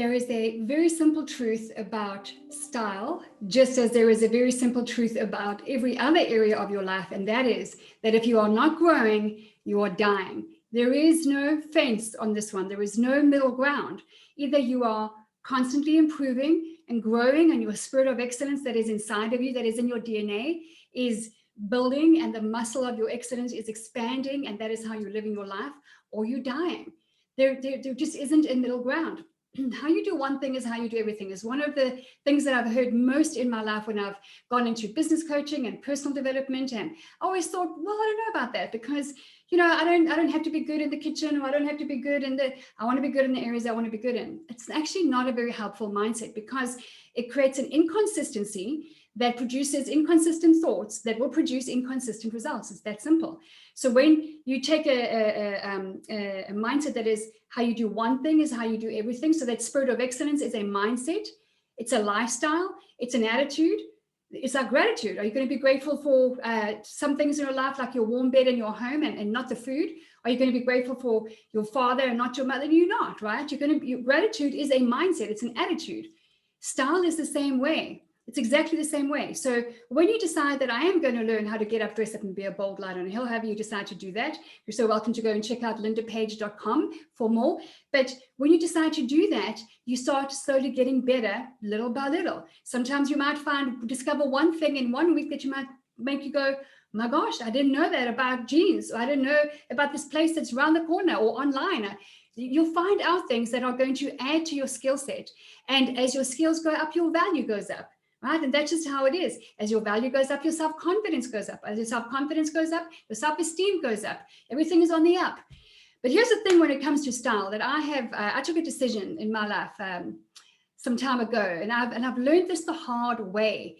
There is a very simple truth about style, just as there is a very simple truth about every other area of your life, and that is that if you are not growing, you are dying. There is no fence on this one. There is no middle ground. Either you are constantly improving and growing, and your spirit of excellence that is inside of you, that is in your DNA, is building, and the muscle of your excellence is expanding, and that is how you're living your life, or you're dying. There just isn't a middle ground. How you do one thing is how you do everything is one of the things that I've heard most in my life when I've gone into business coaching and personal development. And I always thought, well, I don't know about that, because I don't have to be good in the kitchen, or I don't have to be good I want to be good in the areas I want to be good in. It's actually not a very helpful mindset, because it creates an inconsistency that produces inconsistent thoughts that will produce inconsistent results. It's that simple. So when you take a mindset that is how you do one thing is how you do everything. So that spirit of excellence is a mindset. It's a lifestyle. It's an attitude. It's like gratitude. Are you going to be grateful for some things in your life, like your warm bed in your home, and not the food? Are you going to be grateful for your father and not your mother? You're not, right? Gratitude is a mindset. It's an attitude. Style is the same way. It's exactly the same way. So when you decide that I am going to learn how to get up, dress up, and be a bold light on a hill, however you decide to do that, you're so welcome to go and check out lindapage.com for more. But when you decide to do that, you start slowly getting better little by little. Sometimes you might discover one thing in 1 week that you might make you go, my gosh, I didn't know that about jeans. Or I didn't know about this place that's around the corner or online. You'll find out things that are going to add to your skill set. And as your skills go up, your value goes up. Right? And that's just how it is. As your value goes up, your self-confidence goes up. As your self-confidence goes up, your self-esteem goes up. Everything is on the up. But here's the thing when it comes to style that I took a decision in my life some time ago, and I've learned this the hard way.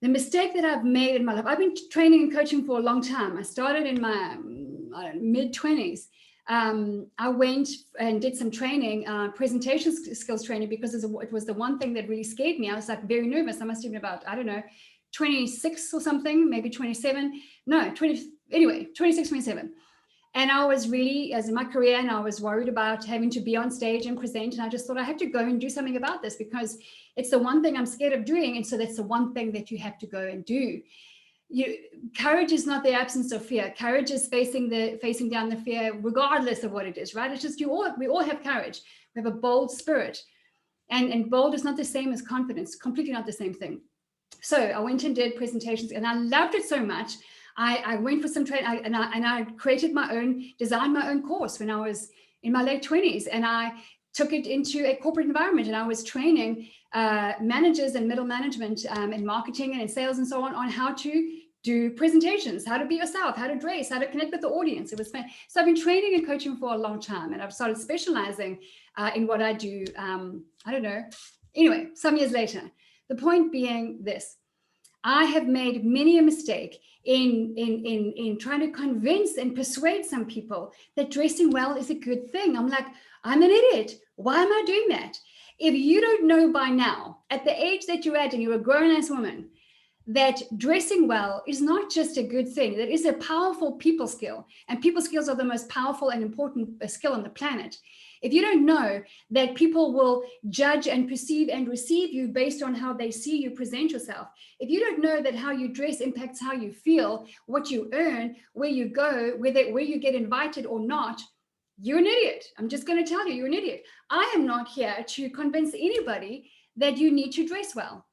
The mistake that I've made in my life, I've been training and coaching for a long time. I started in my mid-20s. I went and did some training, presentation skills training, because it was the one thing that really scared me. I was like very nervous. I must have been about, 26 or something, maybe 27. No, 20, anyway, 26, 27. And I was really, as in my career, and I was worried about having to be on stage and present. And I just thought I had to go and do something about this, because it's the one thing I'm scared of doing. And so that's the one thing that you have to go and do. Courage is not the absence of fear. Courage is facing down the fear, regardless of what it is, right? It's just we all have courage. We have a bold spirit, and bold is not the same as confidence. Completely not the same thing. So I went and did presentations, and I loved it so much. I went for some training, and I designed my own course when I was in my late 20s, and I took it into a corporate environment, and I was training managers and middle management in marketing and in sales and so on how to do presentations, how to be yourself, how to dress, how to connect with the audience. It was fun. So I've been training and coaching for a long time, and I've started specializing in what I do. Anyway, some years later. The point being this: I have made many a mistake in trying to convince and persuade some people that dressing well is a good thing. I'm like, I'm an idiot. Why am I doing that? If you don't know by now, at the age that you're at, and you're a grown-ass woman, that dressing well is not just a good thing, that is a powerful people skill. And people skills are the most powerful and important skill on the planet. If you don't know that people will judge and perceive and receive you based on how they see you present yourself, if you don't know that how you dress impacts how you feel, what you earn, where you go, where you get invited or not, you're an idiot. I'm just going to tell you, you're an idiot. I am not here to convince anybody that you need to dress well.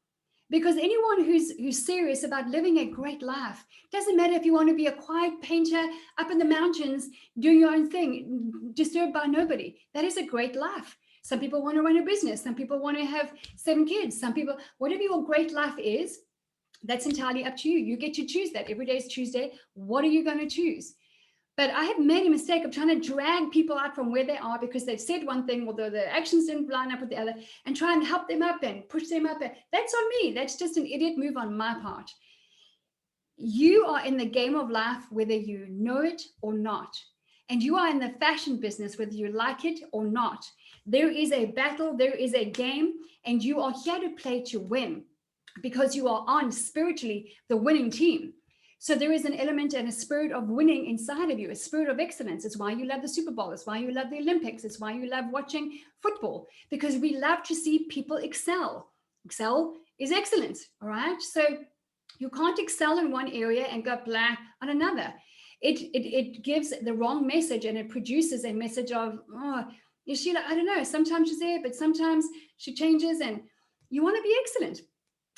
Because anyone who's serious about living a great life, doesn't matter if you want to be a quiet painter up in the mountains doing your own thing, disturbed by nobody, that is a great life. Some people want to run a business. Some people want to have 7 kids. Some people, whatever your great life is, that's entirely up to you. You get to choose that. Every day is Tuesday. What are you going to choose? But I have made a mistake of trying to drag people out from where they are because they've said one thing, although the actions didn't line up with the other, and try and help them up and push them up. That's on me. That's just an idiot move on my part. You are in the game of life, whether you know it or not. And you are in the fashion business, whether you like it or not. There is a battle, there is a game, and you are here to play to win, because you are on spiritually the winning team. So there is an element and a spirit of winning inside of you, a spirit of excellence. It's why you love the Super Bowl. It's why you love the Olympics. It's why you love watching football, because we love to see people excel. Excel is excellence, all right? So you can't excel in one area and go blah on another. It gives the wrong message, and it produces a message of, oh, is she like, I don't know, sometimes she's there, but sometimes she changes, and you want to be excellent.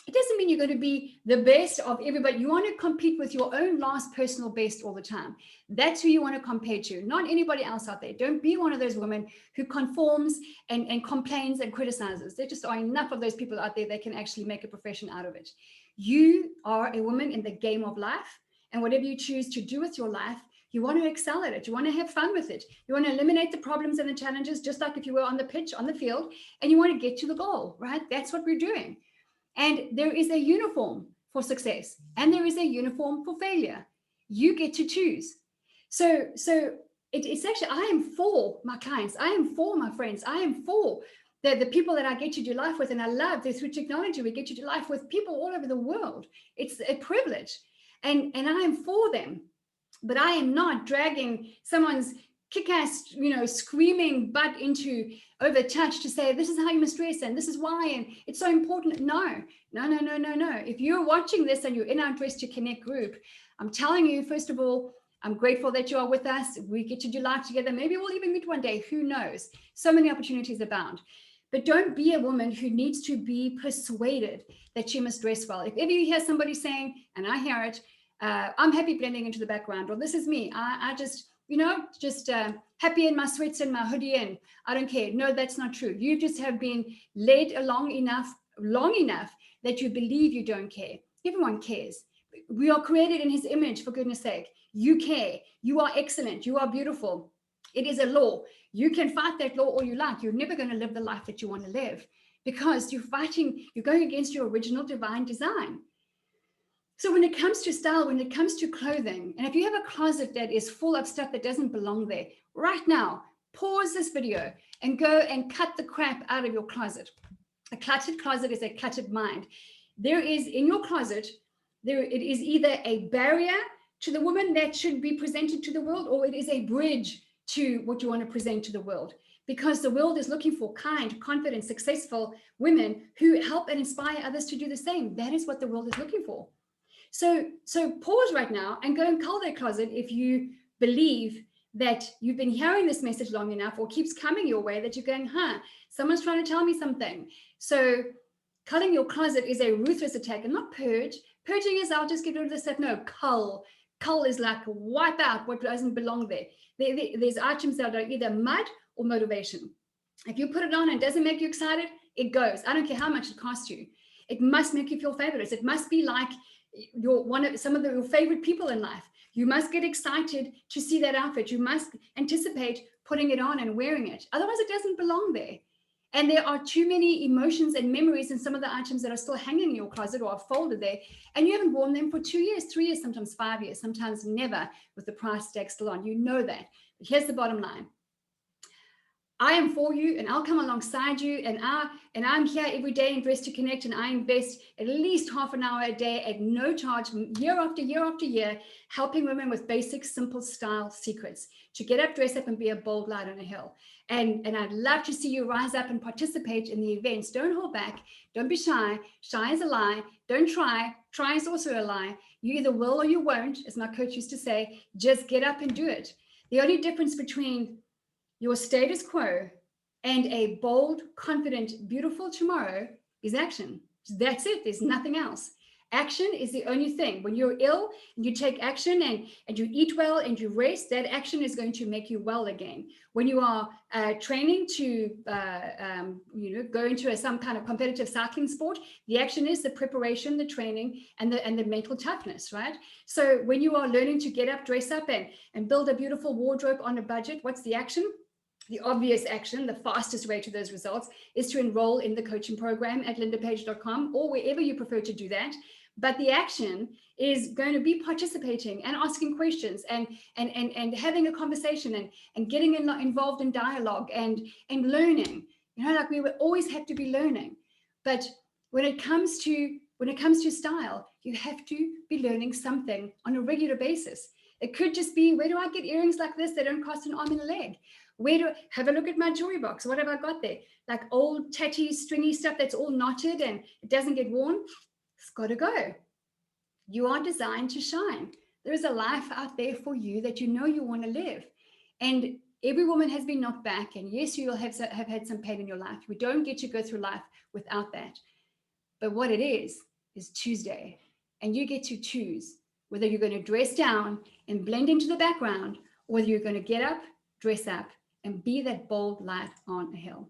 It doesn't mean you're going to be the best of everybody. You want to compete with your own last personal best all the time. That's who you want to compare to, not anybody else out there. Don't be one of those women who conforms and complains and criticizes. There just are enough of those people out there that can actually make a profession out of it. You are a woman in the game of life, and whatever you choose to do with your life, you want to excel at it. You want to have fun with it. You want to eliminate the problems and the challenges, just like if you were on the pitch, on the field, and you want to get to the goal, right? That's what we're doing. And there is a uniform for success, and there is a uniform for failure. You get to choose. So it's actually, I am for my clients. I am for my friends. I am for the people that I get to do life with. And I love that through technology, we get to do life with people all over the world. It's a privilege. And I am for them. But I am not dragging someone's kick-ass, screaming butt into over touch to say, this is how you must dress and this is why, and it's so important. No. If you're watching this and you're in our Dress to Connect group, I'm telling you, first of all, I'm grateful that you are with us. We get to do life together. Maybe we'll even meet one day. Who knows? So many opportunities abound. But don't be a woman who needs to be persuaded that she must dress well. If ever you hear somebody saying, and I hear it, I'm happy blending into the background, or this is me, I just happy in my sweats and my hoodie, and I don't care. No, that's not true. You just have been led along enough, long enough that you believe you don't care. Everyone cares. We are created in his image, for goodness sake. You care. You are excellent. You are beautiful. It is a law. You can fight that law all you like. You're never going to live the life that you want to live, because you're going against your original divine design. So when it comes to style, when it comes to clothing, and if you have a closet that is full of stuff that doesn't belong there, right now, pause this video and go and cut the crap out of your closet. A cluttered closet is a cluttered mind. There is in your closet, it is either a barrier to the woman that should be presented to the world, or it is a bridge to what you want to present to the world. Because the world is looking for kind, confident, successful women who help and inspire others to do the same. That is what the world is looking for. So pause right now and go and cull that closet if you believe that you've been hearing this message long enough, or keeps coming your way, that you're going, someone's trying to tell me something. So culling your closet is a ruthless attack, and not purge. Purging is, I'll just get rid of this stuff. No, cull. Cull is like wipe out what doesn't belong there. There's items that are either mud or motivation. If you put it on and it doesn't make you excited, it goes. I don't care how much it costs you. It must make you feel fabulous. It must be like some of your favorite people in life. You must get excited to see that outfit. You must anticipate putting it on and wearing it. Otherwise, it doesn't belong there. And there are too many emotions and memories in some of the items that are still hanging in your closet or are folded there, and you haven't worn them for 2 years, 3 years, sometimes 5 years, sometimes never, with the price tag still on. You know that. But here's the bottom line. I am for you, and I'll come alongside you, and I'm here every day in Dress to Connect, and I invest at least half an hour a day at no charge, year after year after year, helping women with basic, simple style secrets to get up, dress up, and be a bold light on a hill. And I'd love to see you rise up and participate in the events. Don't hold back. Don't be shy. Shy is a lie. Don't try. Try is also a lie. You either will or you won't, as my coach used to say. Just get up and do it. The only difference between your status quo and a bold, confident, beautiful tomorrow is action. That's it. There's nothing else. Action is the only thing. When you're ill and you take action and you eat well and you rest, that action is going to make you well again. When you are training to go into some kind of competitive cycling sport, the action is the preparation, the training, and the mental toughness, right? So when you are learning to get up, dress up, and build a beautiful wardrobe on a budget, what's the action? The obvious action, the fastest way to those results, is to enroll in the coaching program at lindapage.com or wherever you prefer to do that. But the action is going to be participating and asking questions and having a conversation and getting involved in dialogue and learning. Like we will always have to be learning. But when it comes to style, You have to be learning something on a regular basis. It could just be, where do I get earrings like this? They don't cost an arm and a leg. Where do have a look at my jewelry box? What have I got there? Like old tatty, stringy stuff that's all knotted and it doesn't get worn. It's got to go. You are designed to shine. There is a life out there for you that you know you want to live. And every woman has been knocked back. And yes, you will have had some pain in your life. We don't get to go through life without that. But what it is Tuesday. And you get to choose whether you're going to dress down and blend into the background, or whether you're going to get up, dress up, and be that bold light on a hill.